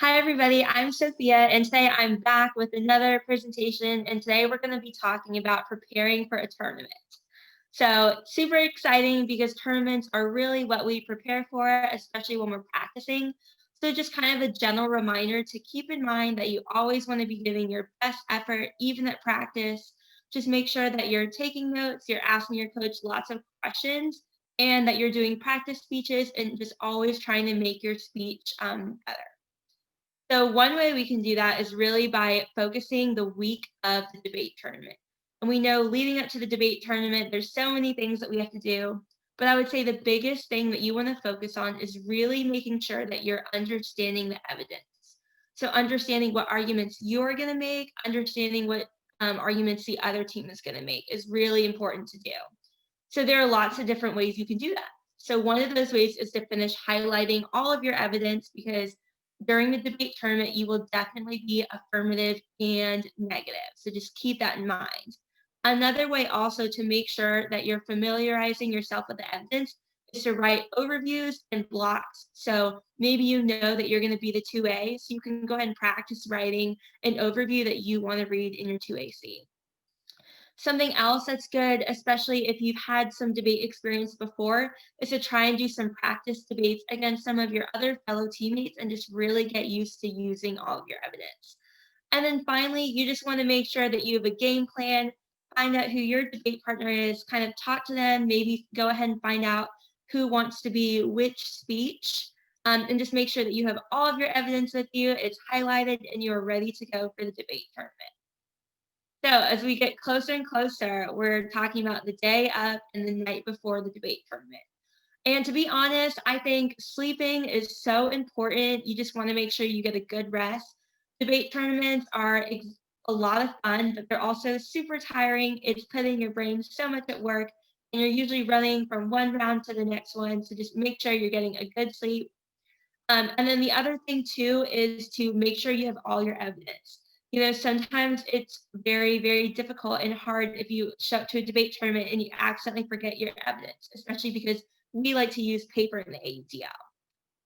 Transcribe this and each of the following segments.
Hi, everybody. I'm Sophia, and today I'm back with another presentation. And today we're going to be talking about preparing for a tournament. So, super exciting because tournaments are really what we prepare for, especially when we're practicing. So, just kind of a general reminder to keep in mind that you always want to be giving your best effort, even at practice. Just make sure that you're taking notes, you're asking your coach lots of questions, and that you're doing practice speeches and just always trying to make your speech better. So one way we can do that is really by focusing the week of the debate tournament. And we know leading up to the debate tournament, there's so many things that we have to do. But I would say the biggest thing that you want to focus on is really making sure that you're understanding the evidence. So understanding what arguments you're going to make, understanding what arguments the other team is going to make is really important to do. So there are lots of different ways you can do that. So one of those ways is to finish highlighting all of your evidence because during the debate tournament, you will definitely be affirmative and negative. So just keep that in mind. Another way also to make sure that you're familiarizing yourself with the evidence is to write overviews and blocks. So maybe you know that you're going to be the 2A, so you can go ahead and practice writing an overview that you want to read in your 2AC. Something else that's good, especially if you've had some debate experience before, is to try and do some practice debates against some of your other fellow teammates and just really get used to using all of your evidence. And then finally, you just want to make sure that you have a game plan, find out who your debate partner is, kind of talk to them, maybe go ahead and find out who wants to be which speech, and just make sure that you have all of your evidence with you, it's highlighted, and you're ready to go for the debate tournament. So as we get closer and closer, we're talking about the day of and the night before the debate tournament. And to be honest, I think sleeping is so important. You just want to make sure you get a good rest. Debate tournaments are a lot of fun, but they're also super tiring. It's putting your brain so much at work, and you're usually running from one round to the next one. So just make sure you're getting a good sleep. And then the other thing too is to make sure you have all your evidence. You know, sometimes it's very, very difficult and hard if you show up to a debate tournament and you accidentally forget your evidence, especially because we like to use paper in the AUDL.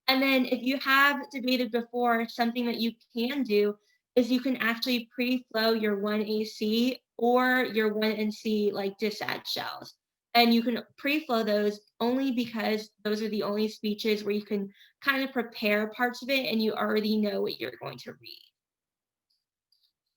And then if you have debated before, something that you can do is you can actually pre-flow your 1AC or your 1NC like disad shells. And you can pre-flow those only because those are the only speeches where you can kind of prepare parts of it and you already know what you're going to read.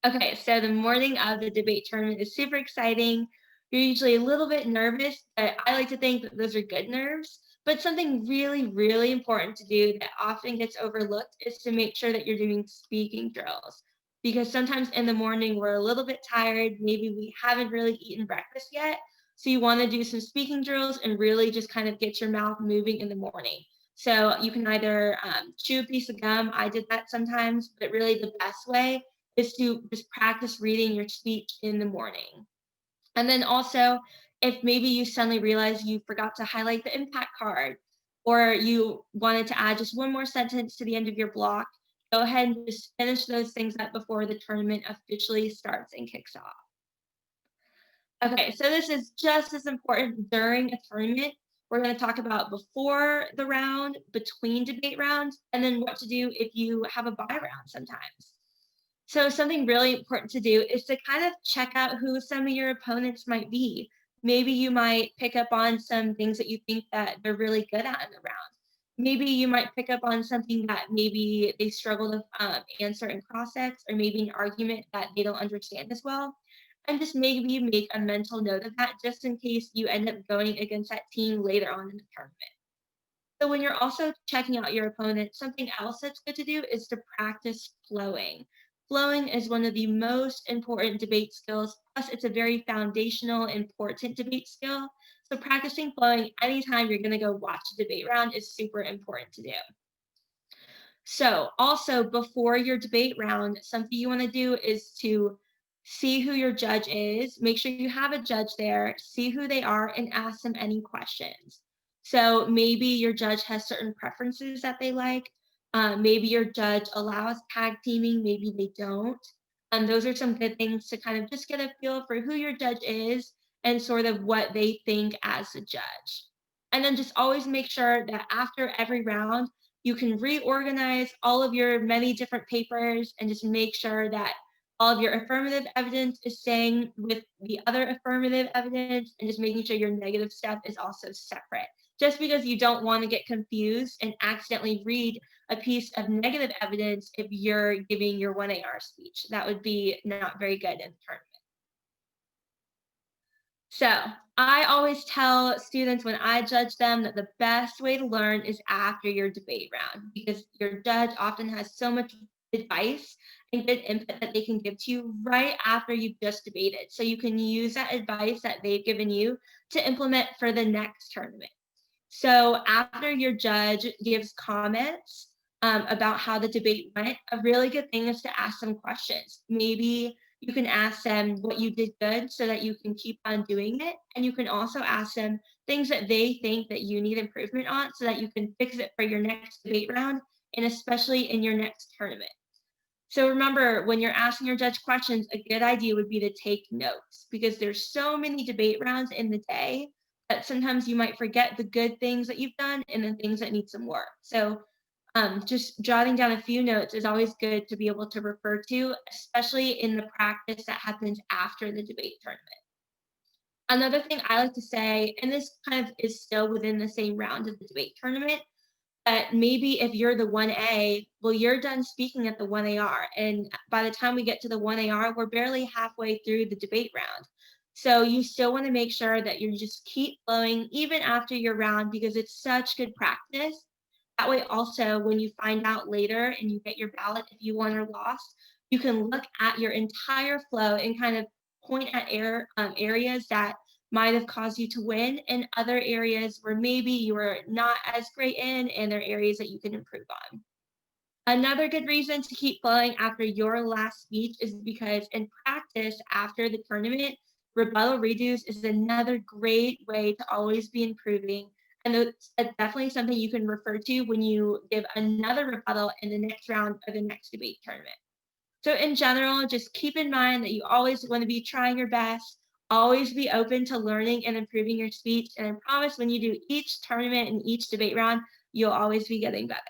Okay, so the morning of the debate tournament is super exciting. You're usually a little bit nervous, but I like to think that those are good nerves. But something really, really important to do that often gets overlooked is to make sure that you're doing speaking drills. Because sometimes in the morning we're a little bit tired, maybe we haven't really eaten breakfast yet. So you want to do some speaking drills and really just kind of get your mouth moving in the morning. So you can either chew a piece of gum. I did that sometimes, but really the best way is to just practice reading your speech in the morning. And then also, if maybe you suddenly realize you forgot to highlight the impact card or you wanted to add just one more sentence to the end of your block, go ahead and just finish those things up before the tournament officially starts and kicks off. Okay, so this is just as important during a tournament. We're going to talk about before the round, between debate rounds, and then what to do if you have a bye round sometimes. So something really important to do is to kind of check out who some of your opponents might be. Maybe you might pick up on some things that you think that they're really good at in the round. Maybe you might pick up on something that maybe they struggle to answer in cross-ex, or maybe an argument that they don't understand as well. And just maybe make a mental note of that just in case you end up going against that team later on in the tournament. So when you're also checking out your opponent, something else that's good to do is to practice flowing. Flowing is one of the most important debate skills. Plus, it's a very foundational, important debate skill. So practicing flowing anytime you're going to go watch a debate round is super important to do. So also before your debate round, something you want to do is to see who your judge is, make sure you have a judge there, see who they are, and ask them any questions. So maybe your judge has certain preferences that they like. Maybe your judge allows tag teaming, maybe they don't. Those are some good things to kind of just get a feel for who your judge is and sort of what they think as a judge. And then just always make sure that after every round, You can reorganize all of your many different papers and just make sure that all of your affirmative evidence is staying with the other affirmative evidence and just making sure your negative stuff is also separate. Just because you don't want to get confused and accidentally read a piece of negative evidence if you're giving your 1AR speech. That would be not very good in the tournament. So I always tell students when I judge them that the best way to learn is after your debate round because your judge often has so much advice and good input that they can give to you right after you've just debated. So you can use that advice that they've given you to implement for the next tournament. So after your judge gives comments about how the debate went, a really good thing is to ask them questions. Maybe you can ask them what you did good so that you can keep on doing it. And you can also ask them things that they think that you need improvement on so that you can fix it for your next debate round and especially in your next tournament. So remember, when you're asking your judge questions, a good idea would be to take notes because there's so many debate rounds in the day that sometimes you might forget the good things that you've done and the things that need some work. So just jotting down a few notes is always good to be able to refer to, especially in the practice that happens after the debate tournament. Another thing I like to say, and this kind of is still within the same round of the debate tournament, but maybe if you're the 1A, well, you're done speaking at the 1AR. And by the time we get to the 1AR, we're barely halfway through the debate round. So you still want to make sure that you just keep flowing even after your round because it's such good practice. That way, also, when you find out later and you get your ballot if you won or lost, you can look at your entire flow and kind of point at areas that might have caused you to win and other areas where maybe you were not as great in and there are areas that you can improve on. Another good reason to keep flowing after your last speech is because in practice after the tournament, rebuttal redos is another great way to always be improving. And it's definitely something you can refer to when you give another rebuttal in the next round of the next debate tournament. So in general, just keep in mind that you always want to be trying your best, always be open to learning and improving your speech. And I promise when you do each tournament and each debate round, you'll always be getting better.